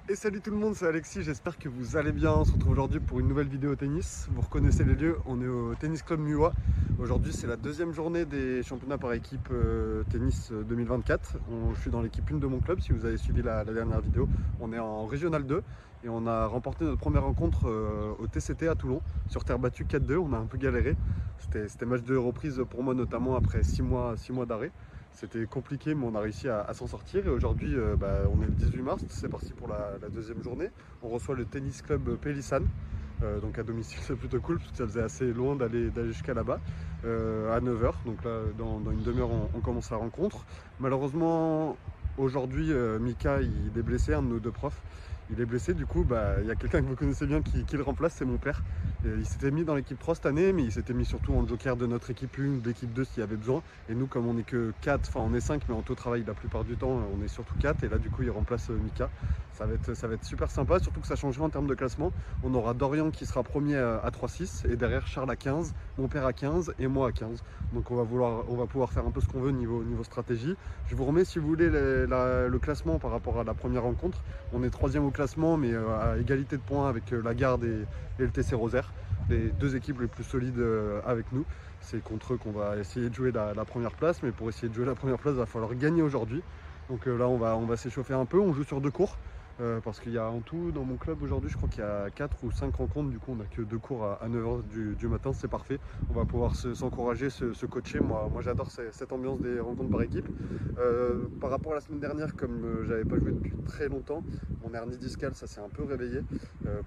Et salut tout le monde, c'est Alexis, j'espère que vous allez bien. On se retrouve aujourd'hui pour une nouvelle vidéo tennis. Vous reconnaissez les lieux, on est au Tennis Club Muois. Aujourd'hui c'est la deuxième journée des championnats par équipe tennis 2024. Je suis dans l'équipe 1 de mon club, si vous avez suivi la dernière vidéo. On est en Régional 2 et on a remporté notre première rencontre au TCT à Toulon sur terre battue 4-2. On a un peu galéré, c'était match de reprise pour moi notamment après 6 mois d'arrêt. C'était compliqué, mais on a réussi à s'en sortir. Et aujourd'hui, on est le 18 mars, c'est parti pour la deuxième journée. On reçoit le tennis club Pélissane, donc à domicile, c'est plutôt cool, parce que ça faisait assez loin d'aller jusqu'à là-bas, à 9 h. Donc là, dans une demi-heure, on commence la rencontre. Malheureusement, aujourd'hui, Mika, il est blessé, un de nos deux profs. Il est blessé, du coup, il y a quelqu'un que vous connaissez bien qui le remplace, c'est mon père. Et il s'était mis dans l'équipe 3 cette année, mais il s'était mis surtout en joker de notre équipe 1 ou de l'équipe 2 s'il y avait besoin. Et nous, comme on n'est que 4, enfin on est 5, mais en taux travail la plupart du temps, on est surtout 4. Et là, du coup, il remplace Mika. Ça va être super sympa, surtout que ça changera en termes de classement. On aura Dorian qui sera premier à 3-6, et derrière Charles à 15, mon père à 15 et moi à 15. Donc on va pouvoir faire un peu ce qu'on veut niveau stratégie. Je vous remets, si vous voulez, le classement par rapport à la première rencontre. On est 3e au classement, mais à égalité de points avec la Garde et le TC Rosaire, les deux équipes les plus solides avec nous. C'est contre eux qu'on va essayer de jouer la première place, mais pour essayer de jouer la première place, il va falloir gagner aujourd'hui. Donc là, on va s'échauffer un peu. On joue sur 2 cours. Parce qu'il y a en tout dans mon club aujourd'hui, je crois qu'il y a 4 ou 5 rencontres. Du coup, on n'a que 2 cours à 9 h du matin, c'est parfait. On va pouvoir s'encourager, se coacher. Moi j'adore cette ambiance des rencontres par équipe. Par rapport à la semaine dernière, comme j'avais pas joué depuis très longtemps, mon hernie discale, ça s'est un peu réveillé.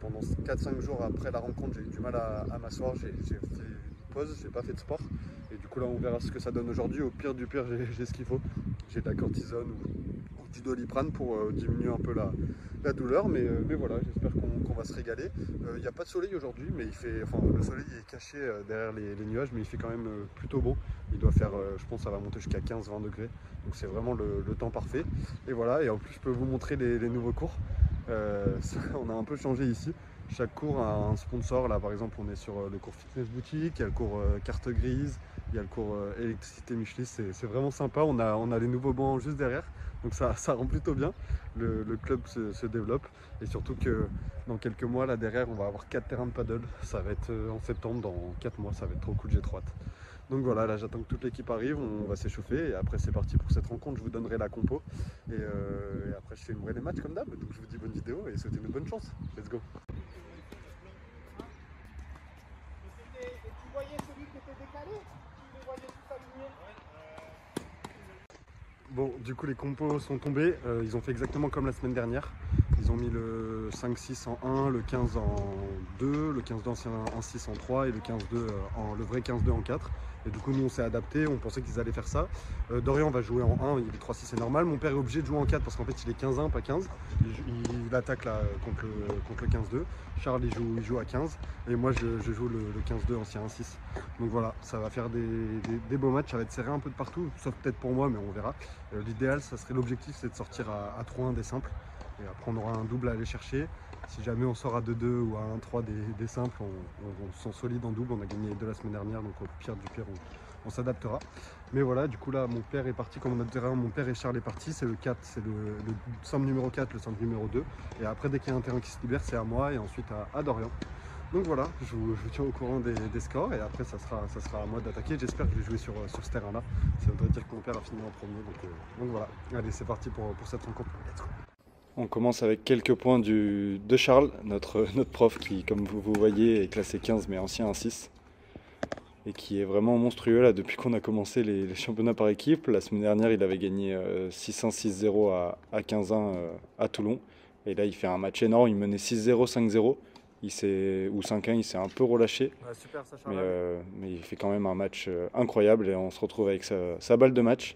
Pendant 4-5 jours après la rencontre, j'ai eu du mal à m'asseoir. J'ai fait une pause, j'ai pas fait de sport. Et du coup, là, on verra ce que ça donne aujourd'hui. Au pire du pire, j'ai ce qu'il faut. J'ai de la cortisone ou du Doliprane pour diminuer un peu la douleur, mais voilà, j'espère qu'on va se régaler. Il n'y a pas de soleil aujourd'hui, mais le soleil est caché derrière les nuages, mais il fait quand même plutôt beau. Il doit faire, je pense, ça va monter jusqu'à 15-20 degrés, donc c'est vraiment le temps parfait. Et voilà, et en plus, je peux vous montrer les nouveaux cours. On a un peu changé ici. Chaque cours a un sponsor. Là, par exemple, on est sur le cours Fitness Boutique, il y a le cours Carte Grise, il y a le cours Électricité Michelis. C'est vraiment sympa. On a les nouveaux bancs juste derrière, donc ça rend plutôt bien. Le club se développe, et surtout que dans quelques mois, là derrière, on va avoir 4 terrains de paddle. Ça va être en septembre, dans 4 mois, ça va être trop cool, j'ai trop hâte. Donc voilà, là j'attends que toute l'équipe arrive, on va s'échauffer et après c'est parti pour cette rencontre. Je vous donnerai la compo et après je filmerai les matchs comme d'hab. Donc je vous dis bonne vidéo et souhaitez une bonne chance. Let's go. Et tu voyais celui qui était décalé? Tu les voyais tous alignés? Bon, du coup les compos sont tombés, ils ont fait exactement comme la semaine dernière. Ils ont mis le 5-6 en 1, le 15 en 2, le 15-2 en 6 en 3 et le 15-2 le vrai 15-2 en 4. Et du coup nous on s'est adapté, on pensait qu'ils allaient faire ça. Dorian va jouer en 1, il est 3-6, c'est normal. Mon père est obligé de jouer en 4 parce qu'en fait il est 15-1, pas 15. Il attaque là contre le 15-2. Charles il joue à 15 et moi je joue le 15-2 ancien 1-6. Donc voilà, ça va faire des beaux matchs, ça va être serré un peu de partout, sauf peut-être pour moi, mais on verra. L'idéal, ça serait l'objectif, c'est de sortir à 3-1 des simples. Et après, on aura un double à aller chercher. Si jamais on sort à 2-2 ou à 1-3 des simples, on se sent solide en double. On a gagné les 2 la semaine dernière, donc au pire du pire, on s'adaptera. Mais voilà, du coup là, mon père est parti, comme on a dit, mon père et Charles est parti. C'est le 4, c'est le simple numéro 4, le simple numéro 2. Et après, dès qu'il y a un terrain qui se libère, c'est à moi et ensuite à Dorian. Donc voilà, je vous tiens au courant des scores et après ça sera à moi d'attaquer. J'espère que je vais jouer sur ce terrain-là. Ça voudrait dire que mon père a fini en premier. Donc voilà, allez, c'est parti pour cette rencontre. Let's go. On commence avec quelques points de Charles, notre prof qui, comme vous voyez, est classé 15 mais ancien 1-6 et qui est vraiment monstrueux là depuis qu'on a commencé les championnats par équipe. La semaine dernière, il avait gagné 6-1, 6-0 à 15-1 à Toulon. Et là, il fait un match énorme, il menait 6-0, 5-0. Ou 5-1, il s'est un peu relâché. Ouais, super, ça, mais il fait quand même un match incroyable et on se retrouve avec sa balle de match.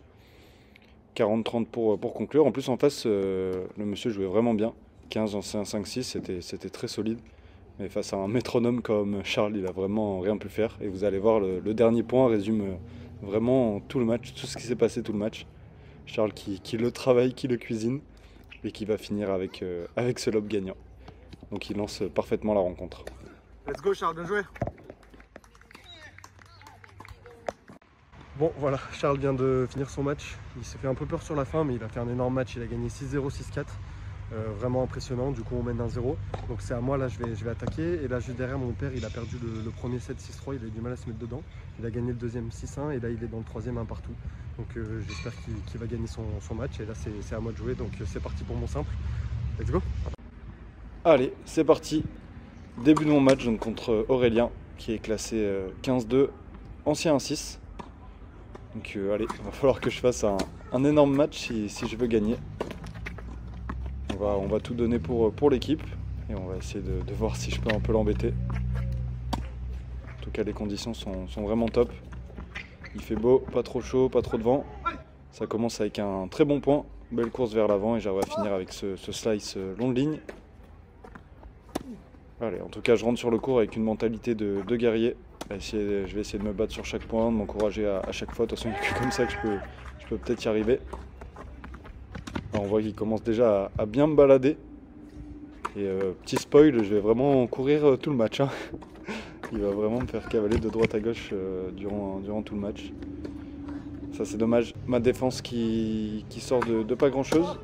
40-30 pour conclure. En plus, en face, le monsieur jouait vraiment bien. 15 ancien 5-6, c'était très solide. Mais face à un métronome comme Charles, il a vraiment rien pu faire. Et vous allez voir, le dernier point résume vraiment tout le match, tout ce qui s'est passé tout le match. Charles qui le travaille, qui le cuisine et qui va finir avec ce lob gagnant. Donc il lance parfaitement la rencontre. Let's go Charles, bien joué. Bon voilà, Charles vient de finir son match. Il s'est fait un peu peur sur la fin, mais il a fait un énorme match. Il a gagné 6-0, 6-4. vraiment impressionnant. Du coup on mène 1-0. Donc c'est à moi là, je vais attaquer. Et là juste derrière, mon père il a perdu le premier set 6-3, il a eu du mal à se mettre dedans. Il a gagné le deuxième 6-1 et là il est dans le troisième 1 partout. Donc j'espère qu'il va gagner son match. Et là c'est à moi de jouer, donc c'est parti pour mon simple. Let's go. Allez, c'est parti. Début de mon match donc, contre Aurélien qui est classé 15-2, ancien 1-6. Donc allez, il va falloir que je fasse un énorme match si je veux gagner. On va tout donner pour l'équipe et on va essayer de voir si je peux un peu l'embêter. En tout cas les conditions sont vraiment top. Il fait beau, pas trop chaud, pas trop de vent. Ça commence avec un très bon point, belle course vers l'avant et j'arrive à finir avec ce slice longue ligne. Allez, en tout cas je rentre sur le court avec une mentalité de guerrier. Je vais essayer de me battre sur chaque point, de m'encourager à chaque fois. De toute façon, il n'y a que comme ça que je peux peut-être y arriver. Alors, on voit qu'il commence déjà à bien me balader. Et petit spoil, je vais vraiment courir tout le match. Hein. Il va vraiment me faire cavaler de droite à gauche durant tout le match. Ça c'est dommage. Ma défense qui sort de pas grand chose.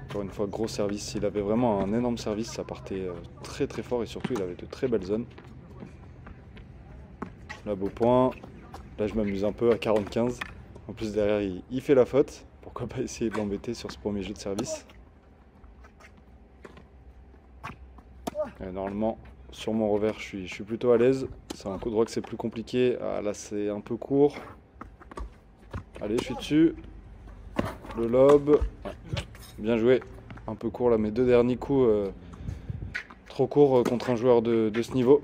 Encore une fois, gros service. Il avait vraiment un énorme service. Ça partait très très fort et surtout il avait de très belles zones. Là, beau point. Là, je m'amuse un peu à 40-15. En plus, derrière, il fait la faute. Pourquoi pas essayer de l'embêter sur ce premier jeu de service. Et normalement, sur mon revers, je suis plutôt à l'aise. C'est un coup droit que c'est plus compliqué. Ah, là, c'est un peu court. Allez, je suis dessus. Le lob. Bien joué. Un peu court là, mes deux derniers coups. Trop court contre un joueur de ce niveau.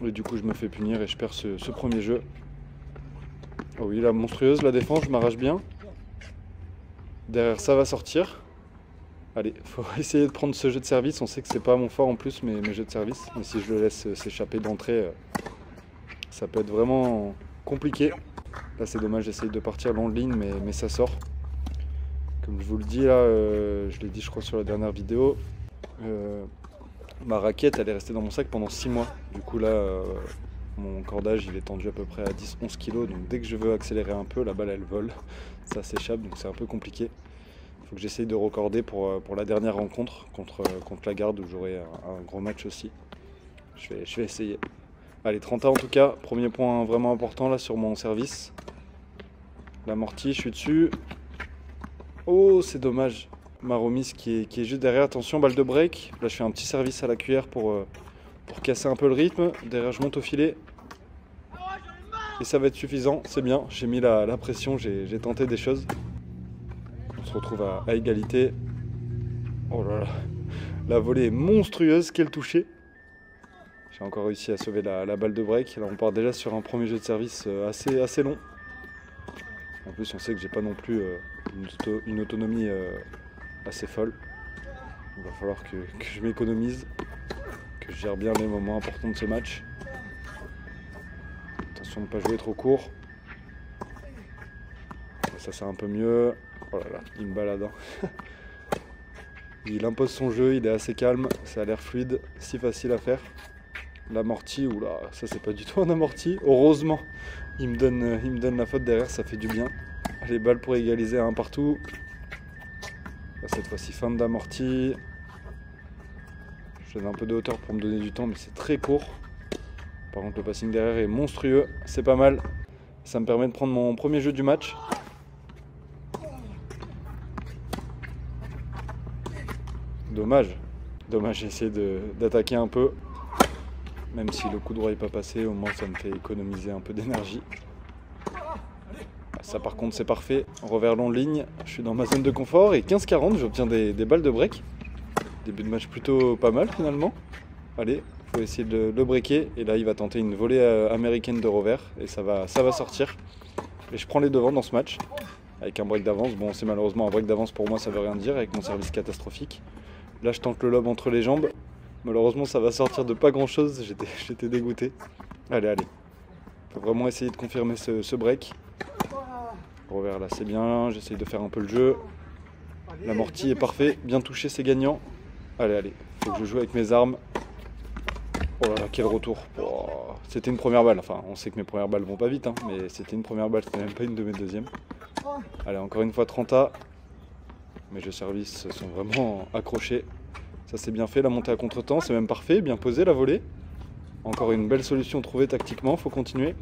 Et du coup je me fais punir et je perds ce premier jeu. Oh oui, la monstrueuse, la défense, je m'arrache bien. Derrière ça va sortir. Allez, faut essayer de prendre ce jeu de service. On sait que c'est pas mon fort en plus mes jeux de service. Mais si je le laisse s'échapper d'entrée, ça peut être vraiment compliqué. Là c'est dommage, j'essaye de partir long de ligne mais ça sort. Comme je vous le dis là, je l'ai dit je crois sur la dernière vidéo. Ma raquette elle est restée dans mon sac pendant 6 mois. Du coup là mon cordage il est tendu à peu près à 10-11 kg. Donc dès que je veux accélérer un peu, la balle elle vole. Ça s'échappe donc c'est un peu compliqué. Il faut que j'essaye de recorder pour la dernière rencontre contre la garde où j'aurai un gros match aussi. Je vais essayer. Allez 30A en tout cas. Premier point vraiment important là sur mon service. L'amorti, je suis dessus. Oh c'est dommage. Ma remise qui est juste derrière, attention balle de break, là je fais un petit service à la cuillère pour casser un peu le rythme, derrière je monte au filet et ça va être suffisant, c'est bien, j'ai mis la pression, j'ai tenté des choses. On se retrouve à égalité. Oh là là, la volée est monstrueuse, quel toucher. J'ai encore réussi à sauver la balle de break, là on part déjà sur un premier jeu de service assez long. En plus on sait que j'ai pas non plus une autonomie assez folle. Il va falloir que je m'économise, que je gère bien les moments importants de ce match. Attention de ne pas jouer trop court. Ça c'est un peu mieux. Oh là là, il me balade. Hein. Il impose son jeu, il est assez calme, ça a l'air fluide, si facile à faire. L'amorti, oula, ça c'est pas du tout un amorti. Heureusement, il me donne la faute derrière, ça fait du bien. Les balles pour égaliser à 1 partout. Cette fois-ci fin d'amorti. Je donne un peu de hauteur pour me donner du temps mais c'est très court. Par contre le passing derrière est monstrueux, c'est pas mal. Ça me permet de prendre mon premier jeu du match. Dommage, j'ai essayé d'attaquer un peu. Même si le coup droit n'est pas passé, au moins ça me fait économiser un peu d'énergie. Ça par contre c'est parfait, revers long ligne, je suis dans ma zone de confort et 15-40, j'obtiens des balles de break. Début de match plutôt pas mal finalement. Allez, il faut essayer de le breaker et là il va tenter une volée américaine de revers et ça va sortir. Et je prends les devants dans ce match avec un break d'avance. Bon c'est malheureusement un break d'avance pour moi, ça veut rien dire avec mon service catastrophique. Là je tente le lob entre les jambes. Malheureusement ça va sortir de pas grand chose, j'étais dégoûté. Allez, il faut vraiment essayer de confirmer ce break. Revers là c'est bien, j'essaye de faire un peu le jeu. L'amorti est parfait, bien touché, c'est gagnant. Allez, faut que je joue avec mes armes. Oh là là, quel retour. Oh, c'était une première balle, enfin on sait que mes premières balles vont pas vite, hein, mais c'était une première balle, c'était même pas une de mes deuxièmes. Allez, encore une fois 30A. Mes jeux service sont vraiment accrochés. Ça c'est bien fait, la montée à contre-temps, c'est même parfait, bien posé la volée. Encore une belle solution trouvée tactiquement, faut continuer.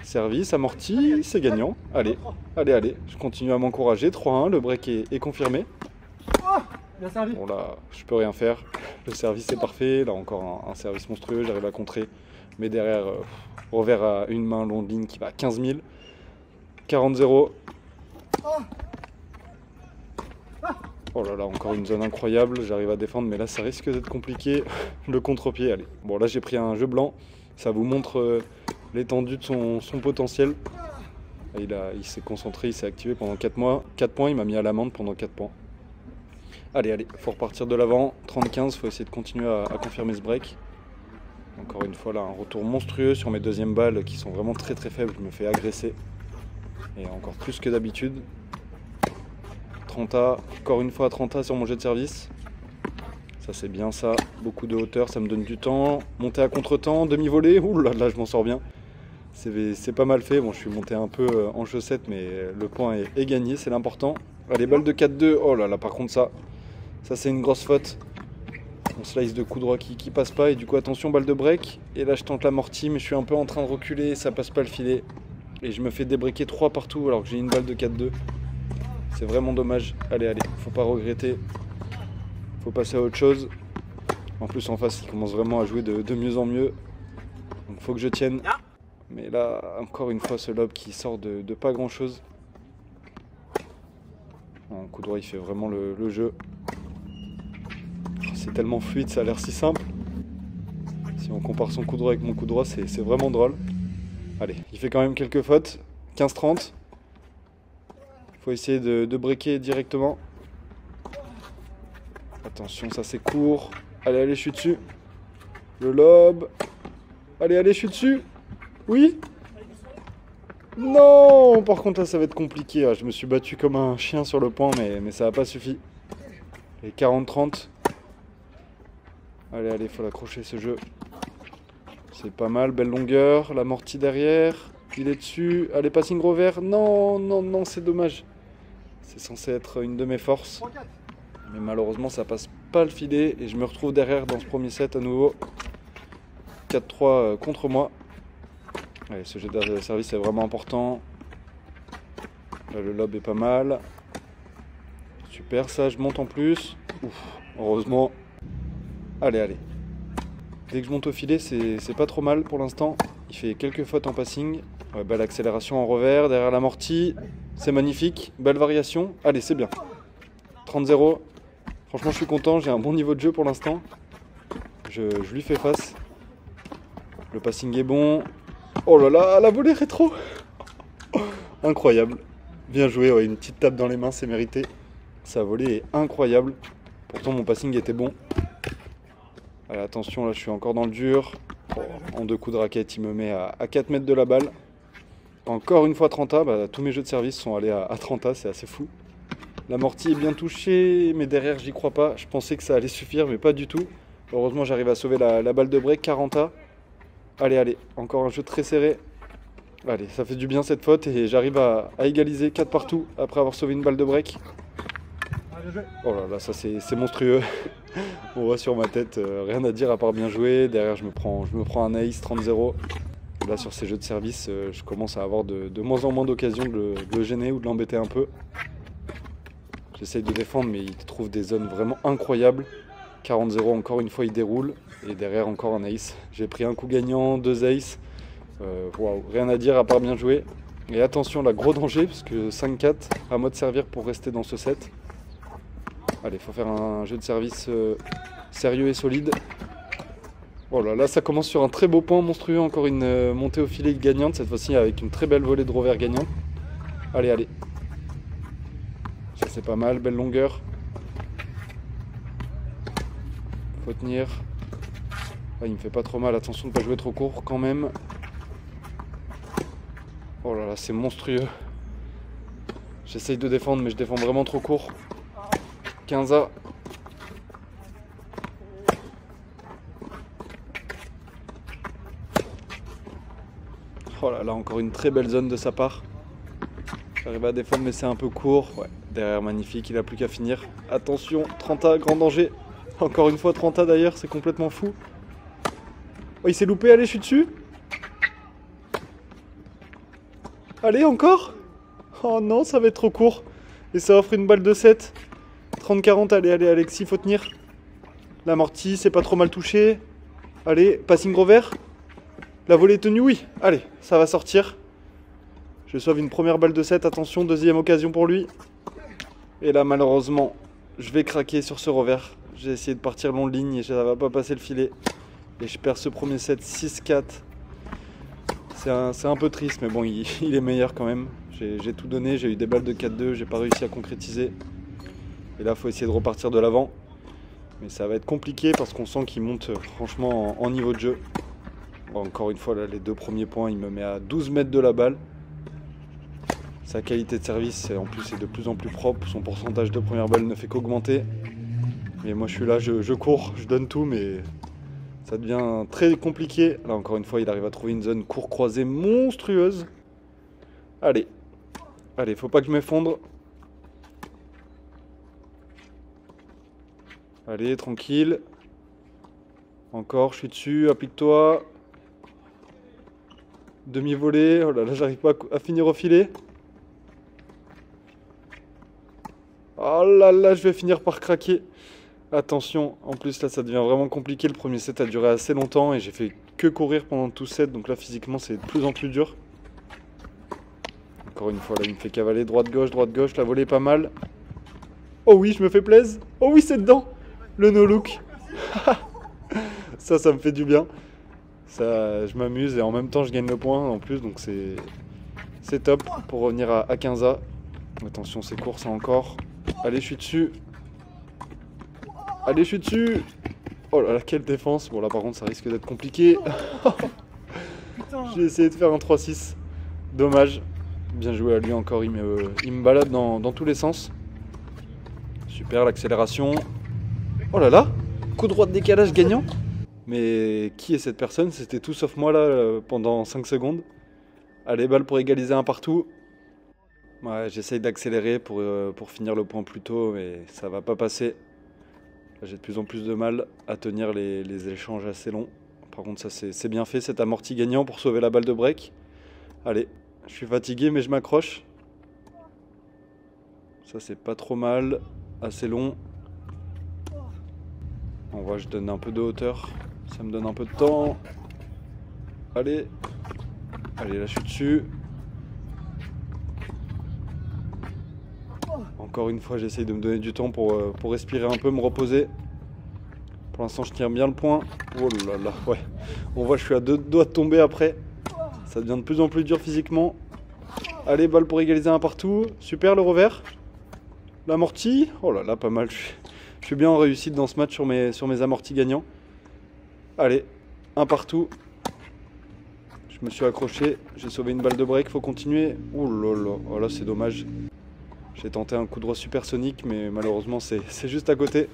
Service, amorti, c'est gagnant. Allez, allez, allez, je continue à m'encourager. 3-1, le break est confirmé. Bien servi. Bon là, je peux rien faire. Le service est parfait. Là encore un service monstrueux, j'arrive à contrer. Mais derrière, revers à une main, long de ligne qui va à 15 000. 40-0. Oh là là, encore une zone incroyable. J'arrive à défendre, mais là ça risque d'être compliqué. Le contre-pied, allez. Bon là j'ai pris un jeu blanc. Ça vous montre l'étendue de son potentiel. Il s'est concentré, il s'est activé pendant 4 mois. 4 points, il m'a mis à l'amende pendant 4 points. Allez, allez, faut repartir de l'avant. 30-15, faut essayer de continuer à confirmer ce break. Encore une fois là, un retour monstrueux sur mes deuxièmes balles qui sont vraiment très très faibles. Je me fais agresser. Et encore plus que d'habitude. 30A, encore une fois 30A sur mon jet de service. Ça c'est bien ça, beaucoup de hauteur, ça me donne du temps. Monter à contre-temps, demi-volée, ouh là là je m'en sors bien. C'est pas mal fait, bon je suis monté un peu en chaussette mais le point est gagné, c'est l'important. Allez, balle de 4-2, oh là là par contre ça c'est une grosse faute. Mon slice de coup droit qui passe pas et du coup attention balle de break. Et là je tente l'amorti mais je suis un peu en train de reculer, ça passe pas le filet. Et je me fais débreaker 3 partout alors que j'ai une balle de 4-2. C'est vraiment dommage. Allez, allez, faut pas regretter. Faut passer à autre chose. En plus en face il commence vraiment à jouer de mieux en mieux. Donc faut que je tienne. Mais là encore une fois ce lob qui sort de pas grand chose. En coup droit il fait vraiment le jeu. C'est tellement fluide, ça a l'air si simple. Si on compare son coup droit avec mon coup droit c'est vraiment drôle. Allez, il fait quand même quelques fautes. 15-30. Faut essayer de breaker directement. Attention, ça c'est court. Allez, allez, je suis dessus. Le lob. Allez, allez, je suis dessus. Oui. Non. Par contre, là, ça va être compliqué. Je me suis battu comme un chien sur le point, mais ça n'a pas suffi. Et 40-30. Allez, allez, faut l'accrocher ce jeu. C'est pas mal, belle longueur. L'amorti derrière. Il est dessus. Allez, passing revers. Non, non, non, c'est dommage. C'est censé être une de mes forces. Mais malheureusement, ça passe pas le filet. Et je me retrouve derrière dans ce premier set à nouveau. 4-3 contre moi. Allez, ce jet de service est vraiment important. Là, le lob est pas mal. Super, ça, je monte en plus. Ouf, heureusement. Allez, allez. Dès que je monte au filet, c'est pas trop mal pour l'instant. Il fait quelques fautes en passing. Ouais, belle accélération en revers, derrière l'amorti. C'est magnifique, belle variation. Allez, c'est bien. 30-0. Franchement, je suis content, j'ai un bon niveau de jeu pour l'instant. Je lui fais face. Le passing est bon. Oh là là, la volée rétro. Incroyable. Bien joué, ouais, une petite tape dans les mains, c'est mérité. Sa volée est incroyable. Pourtant, mon passing était bon. Allez, attention, là, je suis encore dans le dur. Oh, en 2 coups de raquette, il me met à 4 mètres de la balle. Encore une fois 30A, bah, tous mes jeux de service sont allés à 30A, c'est assez fou. L'amorti est bien touché, mais derrière j'y crois pas. Je pensais que ça allait suffire, mais pas du tout. Heureusement j'arrive à sauver la balle de break, 40A. Allez, allez, encore un jeu très serré. Allez, ça fait du bien cette faute et j'arrive à égaliser 4 partout après avoir sauvé une balle de break. Oh là là, ça c'est monstrueux. On voit sur ma tête, rien à dire à part bien jouer. Derrière je me prends un ace 30-0. Là sur ces jeux de service, je commence à avoir de moins en moins d'occasions de le gêner ou de l'embêter un peu. J'essaye de défendre mais il trouve des zones vraiment incroyables. 40-0, encore une fois il déroule. Et derrière encore un ace. J'ai pris un coup gagnant, 2 aces. Waouh, rien à dire à part bien jouer. Et attention là, gros danger parce que 5-4, à moi de servir pour rester dans ce set. Allez, il faut faire un jeu de service sérieux et solide. Oh là là, ça commence sur un très beau point monstrueux. Encore une montée au filet gagnante, cette fois-ci avec une très belle volée de revers gagnante. Allez, allez. Ça c'est pas mal, belle longueur. Faut tenir. Ah, il me fait pas trop mal, attention de ne pas jouer trop court quand même. Oh là là, c'est monstrueux. J'essaye de défendre mais je défends vraiment trop court. 15A. Oh là là, encore une très belle zone de sa part. J'arrive à défendre mais c'est un peu court. Ouais. Derrière, magnifique, il n'a plus qu'à finir. Attention, 30A, grand danger. Encore une fois, 30A d'ailleurs, c'est complètement fou. Oh, il s'est loupé, allez, je suis dessus. Allez, encore. Oh non, ça va être trop court. Et ça offre une balle de 7. 30-40, allez, allez, Alexis, faut tenir. L'amorti, c'est pas trop mal touché. Allez, passing revers. La volée est tenue, oui. Allez, ça va sortir. Je sauve une première balle de 7, attention, deuxième occasion pour lui. Et là, malheureusement, je vais craquer sur ce revers. J'ai essayé de partir long de ligne et ça va pas passer le filet. Et je perds ce premier set 6-4. C'est un peu triste, mais bon, il est meilleur quand même. J'ai tout donné, j'ai eu des balles de 4-2, j'ai pas réussi à concrétiser. Et là, il faut essayer de repartir de l'avant. Mais ça va être compliqué parce qu'on sent qu'il monte franchement en niveau de jeu. Bon, encore une fois, là, les deux premiers points, il me met à 12 mètres de la balle. Sa qualité de service, en plus, est de plus en plus propre. Son pourcentage de première balle ne fait qu'augmenter. Mais moi, je suis là, je cours, je donne tout, mais ça devient très compliqué. Là, encore une fois, il arrive à trouver une zone court croisée monstrueuse. Allez, allez, faut pas que je m'effondre. Allez, tranquille. Encore, je suis dessus, applique-toi. Demi-volée, oh là là, j'arrive pas à finir au filet. Oh là là, je vais finir par craquer. Attention, en plus là ça devient vraiment compliqué. Le premier set a duré assez longtemps et j'ai fait que courir pendant tout set. Donc là physiquement c'est de plus en plus dur. Encore une fois là il me fait cavaler droite-gauche, la volée est pas mal. Oh oui, je me fais plaisir. Oh oui, c'est dedans. Le no-look. Ça me fait du bien. Ça, je m'amuse et en même temps je gagne le point en plus. Donc c'est top pour revenir à 15A. Attention, c'est court ça encore. Allez, je suis dessus. Allez, je suis dessus. Oh là là, quelle défense. Bon là par contre ça risque d'être compliqué. J'ai essayé de faire un 3-6. Dommage. Bien joué à lui encore, il me balade dans tous les sens. Super, l'accélération. Oh là là, coup droit de décalage gagnant. Mais qui est cette personne? C'était tout sauf moi là pendant 5 secondes. Allez, balle pour égaliser un partout. Ouais, j'essaye d'accélérer pour finir le point plus tôt, mais ça va pas passer. J'ai de plus en plus de mal à tenir les échanges assez longs. Par contre, ça c'est bien fait, cet amorti gagnant pour sauver la balle de break. Allez, je suis fatigué, mais je m'accroche. Ça, c'est pas trop mal, assez long. On voit, je donne un peu de hauteur. Ça me donne un peu de temps. Allez. Allez, là, je suis dessus. Encore une fois, j'essaye de me donner du temps pour respirer un peu, me reposer. Pour l'instant, je tiens bien le point. Oh là là, ouais. On voit, je suis à 2 doigts de tomber après. Ça devient de plus en plus dur physiquement. Allez, balle pour égaliser un partout. Super, le revers. L'amorti. Oh là là, pas mal. Je suis bien en réussite dans ce match sur mes amortis gagnants. Allez, un partout. Je me suis accroché. J'ai sauvé une balle de break. Faut continuer. Oh là là. Oh là, c'est dommage. J'ai tenté un coup droit supersonique, mais malheureusement, c'est juste à côté.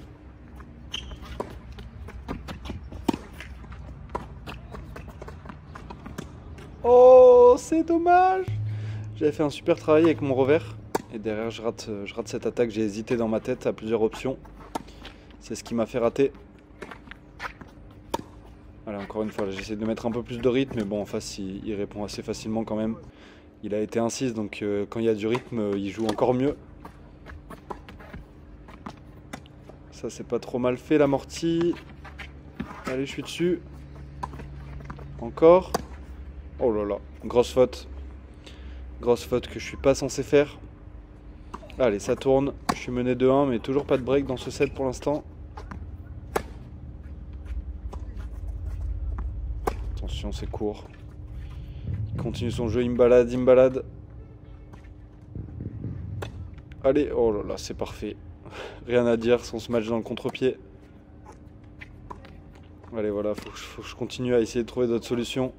Oh, c'est dommage. J'avais fait un super travail avec mon revers. Et derrière, je rate cette attaque. J'ai hésité dans ma tête à plusieurs options. C'est ce qui m'a fait rater. Allez, encore une fois, j'essaie de mettre un peu plus de rythme. Mais bon, en face, il répond assez facilement quand même. Il a été 1-6, donc quand il y a du rythme, il joue encore mieux. Ça, c'est pas trop mal fait, l'amorti. Allez, je suis dessus. Encore. Oh là là, grosse faute. Grosse faute que je suis pas censé faire. Allez, ça tourne. Je suis mené 2-1, mais toujours pas de break dans ce set pour l'instant. Attention, c'est court. Il continue son jeu, il me balade. Allez, oh là là, c'est parfait. Rien à dire sans ce match dans le contre-pied. Allez, voilà, faut que je continue à essayer de trouver d'autres solutions.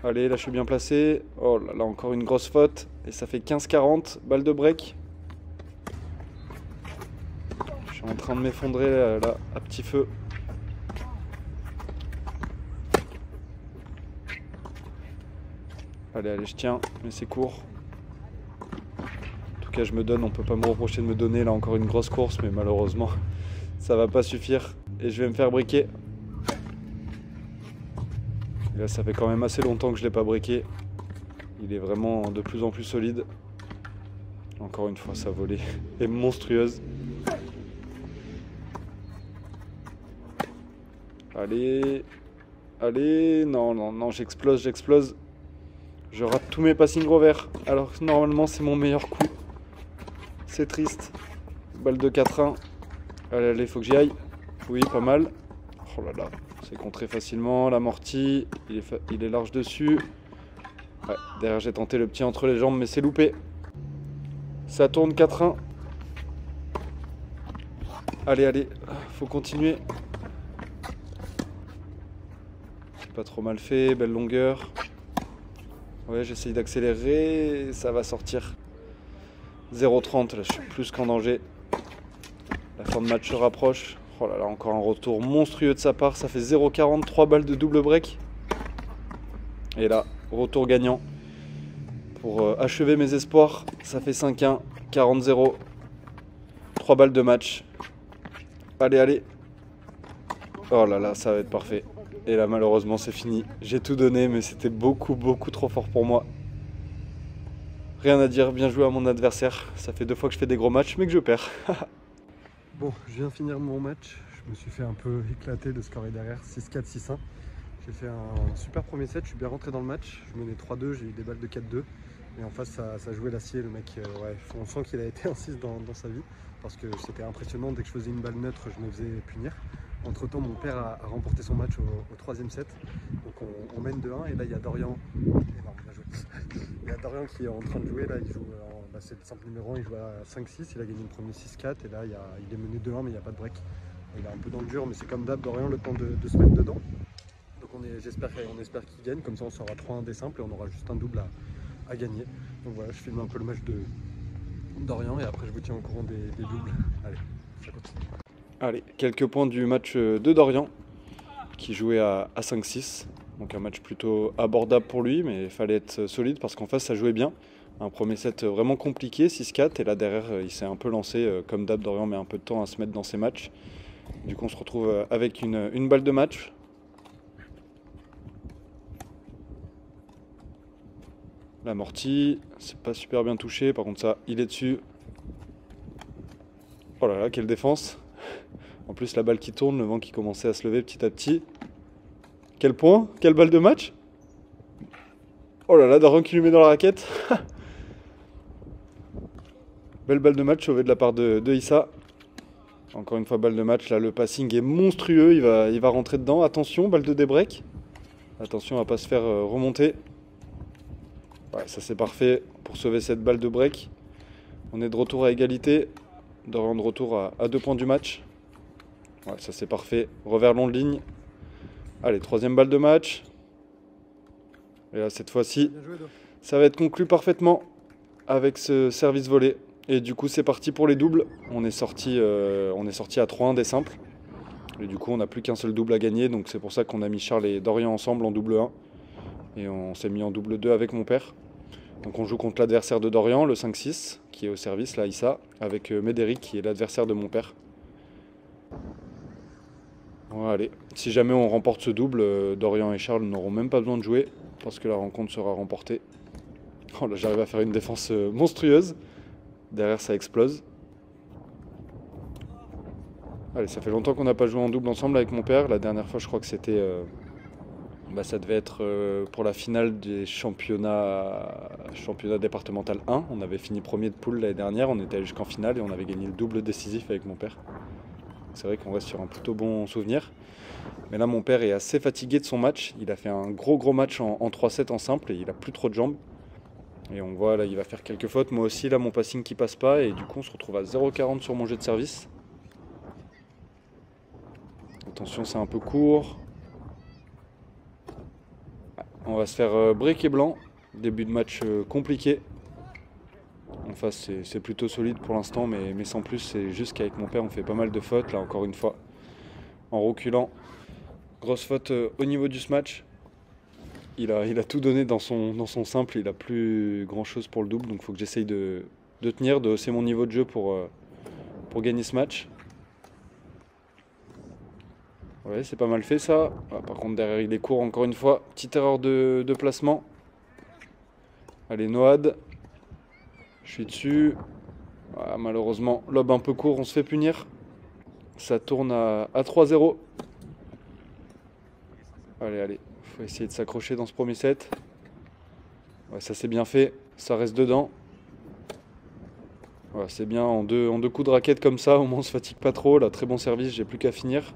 Allez, là je suis bien placé. Oh là là, encore une grosse faute. Et ça fait 15-40, balle de break. Je suis en train de m'effondrer là, à petit feu. Allez, allez, je tiens, mais c'est court. tout cas, je me donne. On peut pas me reprocher de me donner. Là, encore une grosse course, mais malheureusement, ça va pas suffire. Et je vais me faire briquer. Et là, ça fait quand même assez longtemps que je l'ai pas briqué. Il est vraiment de plus en plus solide. Encore une fois, sa volée est monstrueuse. Allez, allez, non, non, non, j'explose, j'explose. Je rate tous mes passings revers, alors que normalement c'est mon meilleur coup. C'est triste. Balle de 4-1. Allez, allez, faut que j'y aille. Oui, pas mal. Oh là là, c'est contré facilement. L'amorti, il est large dessus. Ouais, derrière j'ai tenté le petit entre les jambes, mais c'est loupé. Ça tourne 4-1. Allez, allez, faut continuer. Pas trop mal fait, belle longueur. Ouais, j'essaye d'accélérer, ça va sortir. 0,30, là je suis plus qu'en danger. La fin de match se rapproche. Oh là là, encore un retour monstrueux de sa part. Ça fait 0,43 balles de double break. Et là, retour gagnant. Pour achever mes espoirs, ça fait 5-1, 40-0. 3 balles de match. Allez, allez. Oh là là, ça va être parfait. Et là, malheureusement, c'est fini. J'ai tout donné, mais c'était beaucoup, beaucoup trop fort pour moi. Rien à dire, bien joué à mon adversaire. Ça fait 2 fois que je fais des gros matchs, mais que je perds. Bon, je viens finir mon match. Je me suis fait un peu éclater, le score est derrière, 6-4, 6-1. J'ai fait un super premier set, je suis bien rentré dans le match. Je menais 3-2, j'ai eu des balles de 4-2. Et en face, ça jouait l'acier. Le mec, ouais, on sent qu'il a été insiste dans sa vie. Parce que c'était impressionnant, dès que je faisais une balle neutre, je me faisais punir. Entre temps, mon père a remporté son match au 3e set. Donc on mène 2-1 et là il y a Dorian. Énorme, bien joué. Il y a Dorian qui est en train de jouer, là il joue, c'est le simple numéro 1, il joue à 5-6, il a gagné le premier 6-4 et là il est mené 2-1 mais il n'y a pas de break. Il est un peu dans le dur mais c'est comme d'hab, Dorian le temps de se mettre dedans. Donc on espère qu'il gagne, comme ça on sera 3-1 des simples et on aura juste un double à gagner. Donc voilà, je filme un peu le match de Dorian et après je vous tiens au courant des doubles. Allez, ça continue. Allez, quelques points du match de Dorian, qui jouait à 5-6. Donc un match plutôt abordable pour lui, mais il fallait être solide parce qu'en face ça jouait bien. Un premier set vraiment compliqué, 6-4, et là derrière il s'est un peu lancé, comme d'hab Dorian met un peu de temps à se mettre dans ses matchs. Du coup on se retrouve avec une balle de match. L'amorti, c'est pas super bien touché, par contre ça, il est dessus. Oh là là, quelle défense! En plus la balle qui tourne, le vent qui commençait à se lever petit à petit. Quel point? Quelle balle de match? Oh là là, Dorian qui lui met dans la raquette. Belle balle de match sauvée de la part de Issa. Encore une fois balle de match, là le passing est monstrueux, il va rentrer dedans. Attention, balle de débreak. Attention à ne pas se faire remonter. Ouais, ça c'est parfait pour sauver cette balle de break. On est de retour à égalité. Dorian de retour à 2 points du match. Ouais, ça c'est parfait. Revers long de ligne. Allez, 3e balle de match. Et là, cette fois-ci, ça va être conclu parfaitement avec ce service volé. Et du coup, c'est parti pour les doubles. On est sorti à 3-1 des simples. Et du coup, on n'a plus qu'un seul double à gagner. Donc c'est pour ça qu'on a mis Charles et Dorian ensemble en double 1. Et on s'est mis en double 2 avec mon père. Donc on joue contre l'adversaire de Dorian, le 5-6, qui est au service, là, Issa, avec Médéric, qui est l'adversaire de mon père. Bon, allez, si jamais on remporte ce double, Dorian et Charles n'auront même pas besoin de jouer, parce que la rencontre sera remportée. Oh là, j'arrive à faire une défense monstrueuse. Derrière, ça explose. Allez, ça fait longtemps qu'on n'a pas joué en double ensemble avec mon père. La dernière fois, je crois que c'était... ça devait être pour la finale des championnat départemental 1. On avait fini premier de poule l'année dernière, on était allé jusqu'en finale et on avait gagné le double décisif avec mon père. C'est vrai qu'on reste sur un plutôt bon souvenir. Mais là, mon père est assez fatigué de son match. Il a fait un gros match en 3-7 en simple et il a plus trop de jambes. Et on voit là, il va faire quelques fautes. Moi aussi, là, mon passing qui passe pas. Et du coup, on se retrouve à 0,40 sur mon jet de service. Attention, c'est un peu court. On va se faire break et blanc. Début de match compliqué. En face, c'est plutôt solide pour l'instant, mais sans plus. C'est juste qu'avec mon père, on fait pas mal de fautes. Là, encore une fois, en reculant. Grosse faute au niveau du smash. Il a tout donné dans son simple. Il n'a plus grand chose pour le double. Donc, il faut que j'essaye de de tenir, de hausser mon niveau de jeu pour gagner ce match. Ouais, c'est pas mal fait ça. Ah, par contre, derrière, il est court encore une fois. Petite erreur de placement. Allez, Noad. Je suis dessus. Ah, malheureusement, lob un peu court, on se fait punir. Ça tourne à 3-0. Allez, allez. Faut essayer de s'accrocher dans ce premier set. Ouais, ça c'est bien fait. Ça reste dedans. Ouais, c'est bien. En deux coups de raquette comme ça, au moins on se fatigue pas trop. Là, très bon service, j'ai plus qu'à finir.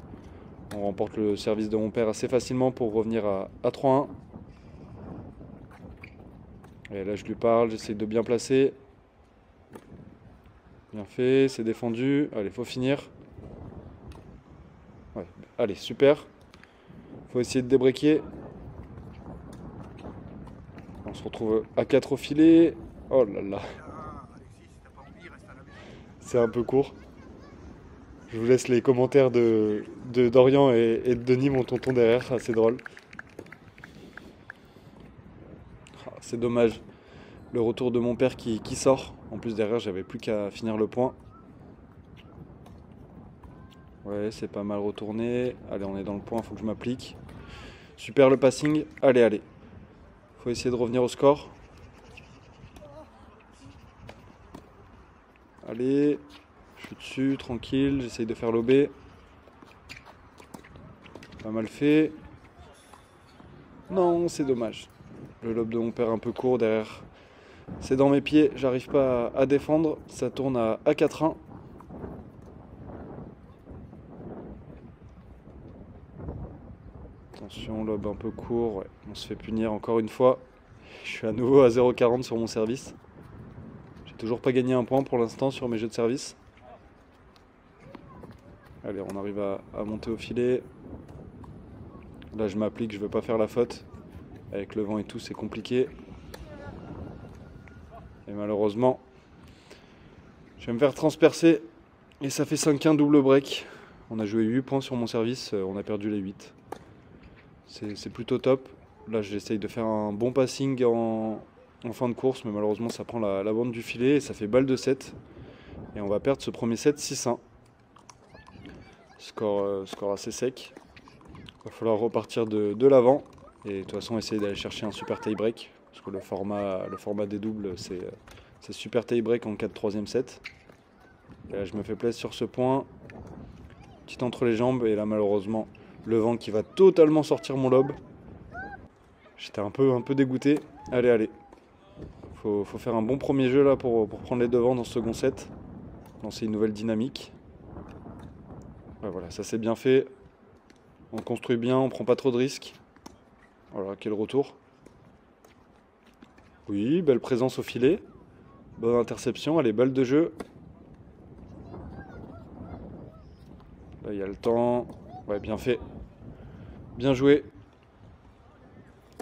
On remporte le service de mon père assez facilement pour revenir à 3-1. Et là, je lui parle, j'essaie de bien placer. Bien fait, c'est défendu. Allez, faut finir. Ouais, allez, super. Faut essayer de débreaker. On se retrouve à 4 au filet. Oh là là. C'est un peu court. Je vous laisse les commentaires de Dorian et de Denis, mon tonton derrière. C'est drôle. Ah, c'est dommage. Le retour de mon père qui sort. En plus derrière, j'avais plus qu'à finir le point. Ouais, c'est pas mal retourné. Allez, on est dans le point, faut que je m'applique. Super le passing. Allez, allez. Faut essayer de revenir au score. Allez. Je suis dessus, tranquille. J'essaye de faire l'OB. Pas mal fait. Non, c'est dommage. Le lob de mon père un peu court derrière. C'est dans mes pieds. J'arrive pas à défendre. Ça tourne à 4-1. Attention, lob un peu court, ouais. On se fait punir encore une fois. Je suis à nouveau à 0,40 sur mon service. J'ai toujours pas gagné un point pour l'instant sur mes jeux de service. Allez, on arrive à monter au filet. Là, je m'applique, je veux pas faire la faute. Avec le vent et tout, c'est compliqué. Et malheureusement, je vais me faire transpercer. Et ça fait 5-1 double break. On a joué 8 points sur mon service, on a perdu les 8. C'est plutôt top. Là, j'essaye de faire un bon passing en fin de course, mais malheureusement, ça prend la bande du filet et ça fait balle de 7. Et on va perdre ce premier set 6-1. Score assez sec. Il va falloir repartir de l'avant. Et de toute façon, essayer d'aller chercher un super tie-break. Parce que le format des doubles, c'est super tie-break en cas de troisième set. Et là, je me fais plaisir sur ce point. Petit entre les jambes. Et là, malheureusement, le vent qui va totalement sortir mon lob. J'étais un peu dégoûté. Allez, allez. Faut faire un bon premier jeu là pour prendre les devants dans ce second set. Lancer une nouvelle dynamique. Ouais, voilà, ça c'est bien fait. On construit bien, on prend pas trop de risques. Voilà, quel retour. Oui, belle présence au filet. Bonne interception, allez, balle de jeu. Là, il y a le temps. Ouais, bien fait. Bien joué.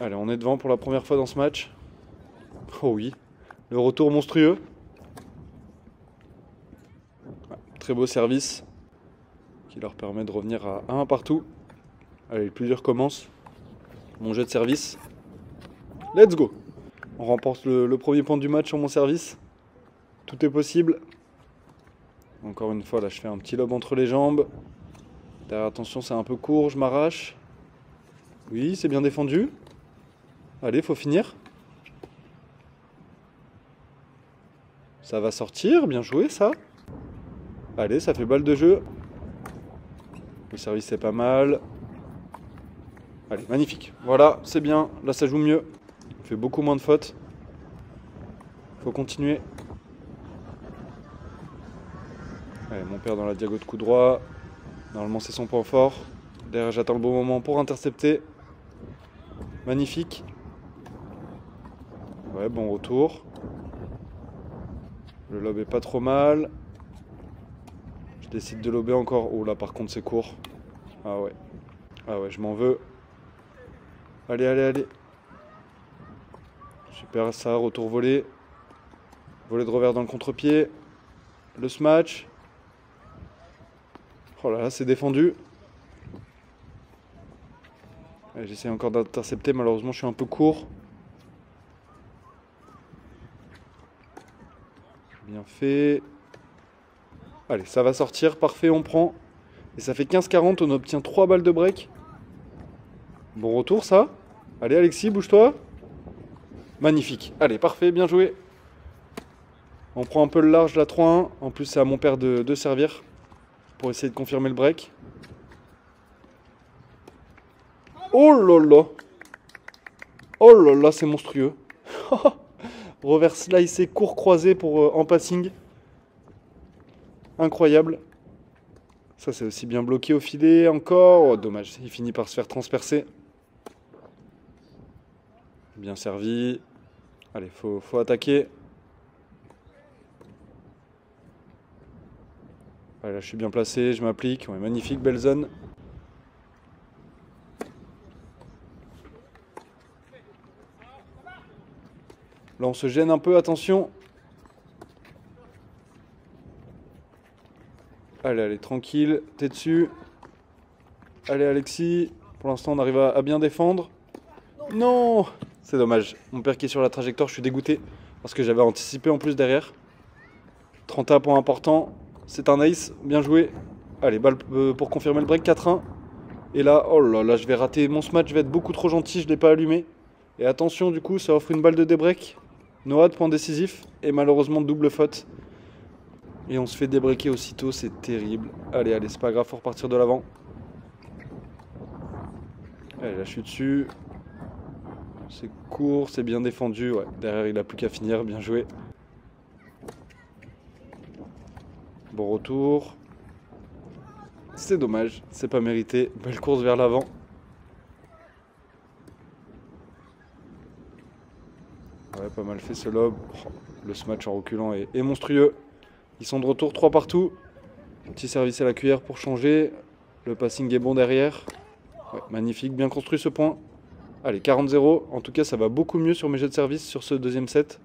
Allez, on est devant pour la première fois dans ce match. Oh oui, le retour monstrueux. Ouais, très beau service qui leur permet de revenir à 1 partout. Allez, le plus dur commence. Mon jeu de service. Let's go. On remporte le premier point du match sur mon service. Tout est possible. Encore une fois, là, je fais un petit lob entre les jambes. Derrière, attention, c'est un peu court, je m'arrache. Oui, c'est bien défendu. Allez, faut finir. Ça va sortir, bien joué ça. Allez, ça fait balle de jeu. Le service c'est pas mal. Allez, magnifique. Voilà, c'est bien. Là, ça joue mieux. On fait beaucoup moins de fautes. Faut continuer. Allez, mon père dans la diago de coup droit. Normalement, c'est son point fort. Derrière, j'attends le bon moment pour intercepter. Magnifique. Ouais, bon retour. Le lob est pas trop mal. Je décide de lober encore. Oh là, par contre, c'est court. Ah ouais. Ah ouais, je m'en veux. Allez, allez, allez. Super, ça, retour volé. Volé de revers dans le contre-pied. Le smash. Oh là là, c'est défendu. J'essaie encore d'intercepter, malheureusement, je suis un peu court. Bien fait. Allez, ça va sortir. Parfait, on prend. Et ça fait 15-40. On obtient 3 balles de break. Bon retour, ça. Allez, Alexis, bouge-toi. Magnifique. Allez, parfait, bien joué. On prend un peu le large, la 3-1. En plus, c'est à mon père de servir pour essayer de confirmer le break. Oh là là. Oh là là, c'est monstrueux. Reverse slice et court croisé pour en passing. Incroyable. Ça, c'est aussi bien bloqué au filet. Encore. Oh, dommage. Il finit par se faire transpercer. Bien servi. Allez, faut attaquer. Allez, là, je suis bien placé. Je m'applique. Ouais, magnifique, belle zone. Là, on se gêne un peu. Attention. Allez, allez, tranquille. T'es dessus. Allez, Alexis. Pour l'instant, on arrive à bien défendre. Non! C'est dommage. Mon père qui est sur la trajectoire, je suis dégoûté. Parce que j'avais anticipé en plus derrière. 30 points important. C'est un ace. Bien joué. Allez, balle pour confirmer le break. 4-1. Et là, oh là là, je vais rater mon smash. Je vais être beaucoup trop gentil. Je ne l'ai pas allumé. Et attention, du coup, ça offre une balle de débreak. Noah, point décisif. Et malheureusement, double faute. Et on se fait débreaker aussitôt. C'est terrible. Allez, allez, c'est pas grave. Faut repartir de l'avant. Allez, là, je suis dessus. C'est court, c'est bien défendu. Ouais. Derrière, il n'a plus qu'à finir. Bien joué. Bon retour. C'est dommage, c'est pas mérité. Belle course vers l'avant. Ouais, pas mal fait ce lob. Oh, le smash en reculant est monstrueux. Ils sont de retour, 3 partout. Petit service à la cuillère pour changer. Le passing est bon derrière. Ouais, magnifique, bien construit ce point. Allez, 40-0. En tout cas, ça va beaucoup mieux sur mes jets de service sur ce deuxième set.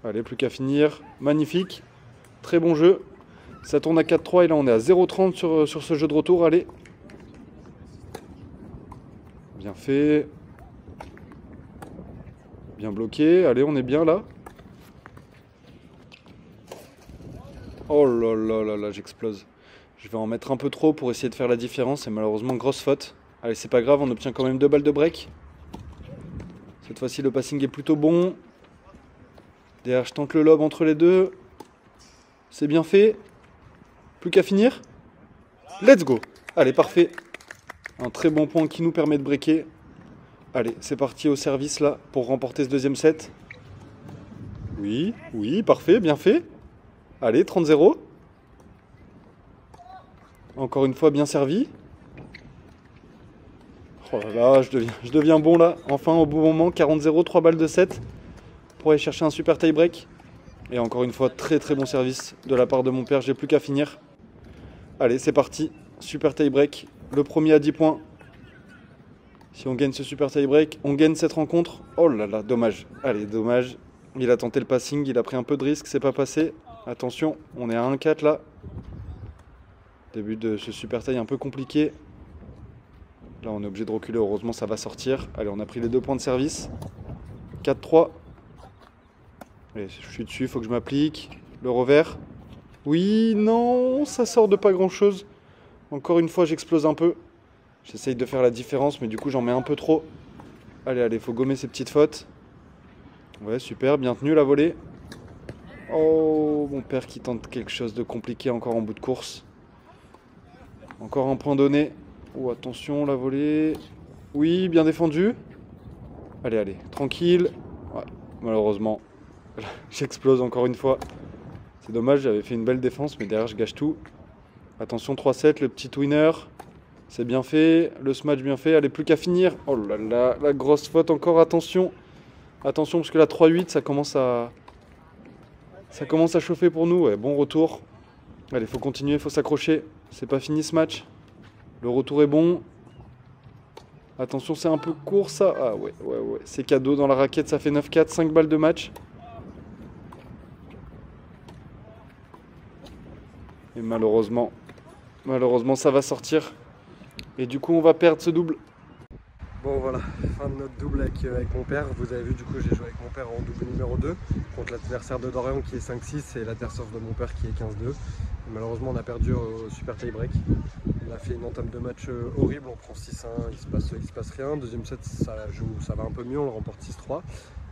Allez, plus qu'à finir. Magnifique. Très bon jeu. Ça tourne à 4-3 et là, on est à 0-30 sur ce jeu de retour. Allez. Bien fait. Bien bloqué. Allez, on est bien là. Oh là là là là, j'explose. Je vais en mettre un peu trop pour essayer de faire la différence. Et malheureusement, grosse faute. Allez, c'est pas grave, on obtient quand même 2 balles de break. Cette fois-ci, le passing est plutôt bon. Derrière, je tente le lob entre les deux. C'est bien fait. Plus qu'à finir. Let's go. Allez, parfait. Un très bon point qui nous permet de breaker. Allez, c'est parti au service là pour remporter ce deuxième set. Oui, oui, parfait, bien fait. Allez, 30-0. Encore une fois, bien servi. Oh là là, je deviens bon là. Enfin, au bon moment, 40-0, 3 balles de 7 pour aller chercher un super tie break. Et encore une fois, très très bon service de la part de mon père. J'ai plus qu'à finir. Allez, c'est parti. Super tie break. Le premier à 10 points. Si on gagne ce super tie break, on gagne cette rencontre. Oh là là, dommage. Allez, dommage. Il a tenté le passing, il a pris un peu de risque, c'est pas passé. Attention, on est à 1-4 là. Début de ce super tie un peu compliqué. Là, on est obligé de reculer. Heureusement, ça va sortir. Allez, on a pris les 2 points de service. 4-3. Allez, je suis dessus, il faut que je m'applique. Le revers. Oui, non, ça sort de pas grand-chose. Encore une fois, j'explose un peu. J'essaye de faire la différence, mais du coup, j'en mets un peu trop. Allez, allez, il faut gommer ces petites fautes. Ouais, super, bien tenu la volée. Oh, mon père qui tente quelque chose de compliqué encore en bout de course. Encore un point donné. Oh, attention, la volée. Oui, bien défendu. Allez, allez, tranquille. Ouais, malheureusement, j'explose encore une fois. C'est dommage, j'avais fait une belle défense, mais derrière, je gâche tout. Attention, 3-7, le petit winner. C'est bien fait, le smash bien fait. Allez, plus qu'à finir. Oh là là, la grosse faute encore, attention. Attention, parce que la 3-8, ça commence à chauffer pour nous. Ouais, bon retour. Allez, faut continuer, faut s'accrocher. C'est pas fini ce match. Le retour est bon. Attention, c'est un peu court ça. Ah ouais, ouais, ouais. C'est cadeau dans la raquette, ça fait 9-4, 5 balles de match. Et malheureusement, ça va sortir. Et du coup, on va perdre ce double. Bon voilà, fin de notre double avec mon père. Vous avez vu, du coup j'ai joué avec mon père en double numéro 2 contre l'adversaire de Dorian qui est 5-6 et l'adversaire de mon père qui est 15-2. Malheureusement on a perdu au super tie break. On a fait une entame de match horrible, on prend 6-1, il se passe rien. Deuxième set ça va un peu mieux, on le remporte 6-3.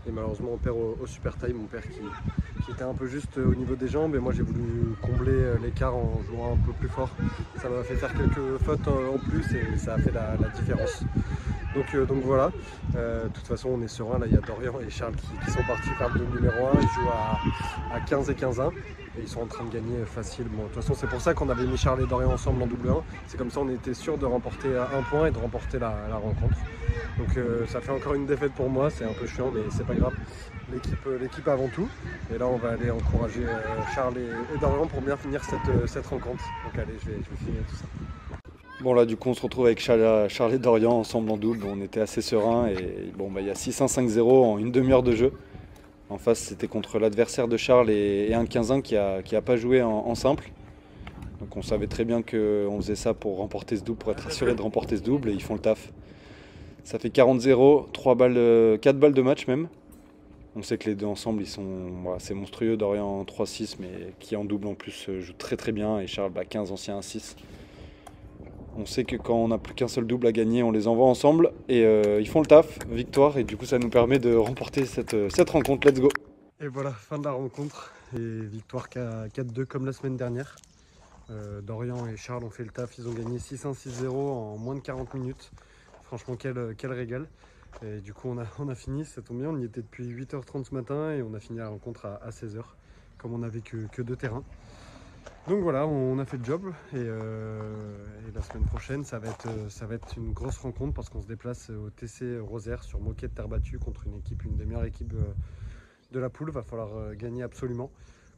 Et malheureusement on perd au super tie, mon père qui était un peu juste au niveau des jambes, et moi j'ai voulu combler l'écart en jouant un peu plus fort. Ça m'a fait faire quelques fautes en plus et ça a fait la différence. Donc voilà, de toute façon on est serein, là il y a Dorian et Charles qui sont partis faire le numéro 1, ils jouent à 15 et 15-1 et ils sont en train de gagner facile. Bon, de toute façon c'est pour ça qu'on avait mis Charles et Dorian ensemble en double 1, c'est comme ça on était sûr de remporter un point et de remporter la rencontre. Donc ça fait encore une défaite pour moi, c'est un peu chiant mais c'est pas grave, l'équipe avant tout. Et là on va aller encourager Charles et Dorian pour bien finir cette rencontre. Donc allez, je vais finir tout ça. Bon là du coup on se retrouve avec Charles et Dorian ensemble en double, on était assez serein et bon il y a 6-1, 5-0 en une demi-heure de jeu. En face c'était contre l'adversaire de Charles et un 15-1 qui a pas joué en simple. Donc on savait très bien qu'on faisait ça pour remporter ce double, pour être assuré de remporter ce double, et ils font le taf. Ça fait 40-0, 4 balles de match même. On sait que les deux ensemble c'est monstrueux, Dorian 3-6 mais qui en double en plus joue très très bien, et Charles 15 ancien 1-6. On sait que quand on n'a plus qu'un seul double à gagner, on les envoie ensemble et ils font le taf, victoire, et du coup ça nous permet de remporter cette rencontre. Let's go! Et voilà, fin de la rencontre et victoire 4-2 comme la semaine dernière. Dorian et Charles ont fait le taf, ils ont gagné 6-1, 6-0 en moins de 40 minutes. Franchement quel régal. Et du coup on a fini, ça tombe bien, on y était depuis 8h30 ce matin et on a fini la rencontre à 16h, comme on n'avait que 2 terrains. Donc voilà, on a fait le job et la semaine prochaine ça va être une grosse rencontre parce qu'on se déplace au TC Rosaire sur moquette terre battue contre une des meilleures équipes de la poule. Va falloir gagner absolument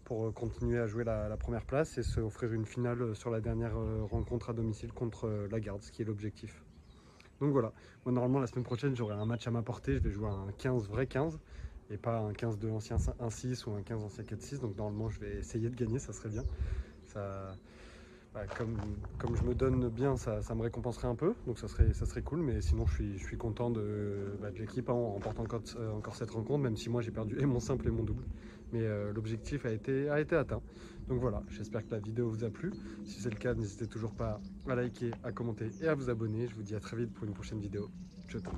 pour continuer à jouer la première place et se offrir une finale sur la dernière rencontre à domicile contre la Garde, ce qui est l'objectif. Donc voilà, moi normalement la semaine prochaine j'aurai un match à m'apporter, je vais jouer un 15, vrai 15 et pas un 15 de ancien 1-6 ou un 15 ancien 4-6, donc normalement je vais essayer de gagner, ça serait bien. Comme je me donne bien, ça me récompenserait un peu, donc ça serait cool, mais sinon je suis content de l'équipe en remportant encore cette rencontre, même si moi j'ai perdu et mon simple et mon double, mais l'objectif a été atteint. Donc voilà, j'espère que la vidéo vous a plu. Si c'est le cas, n'hésitez toujours pas à liker, à commenter et à vous abonner. Je vous dis à très vite pour une prochaine vidéo. Je t'aime.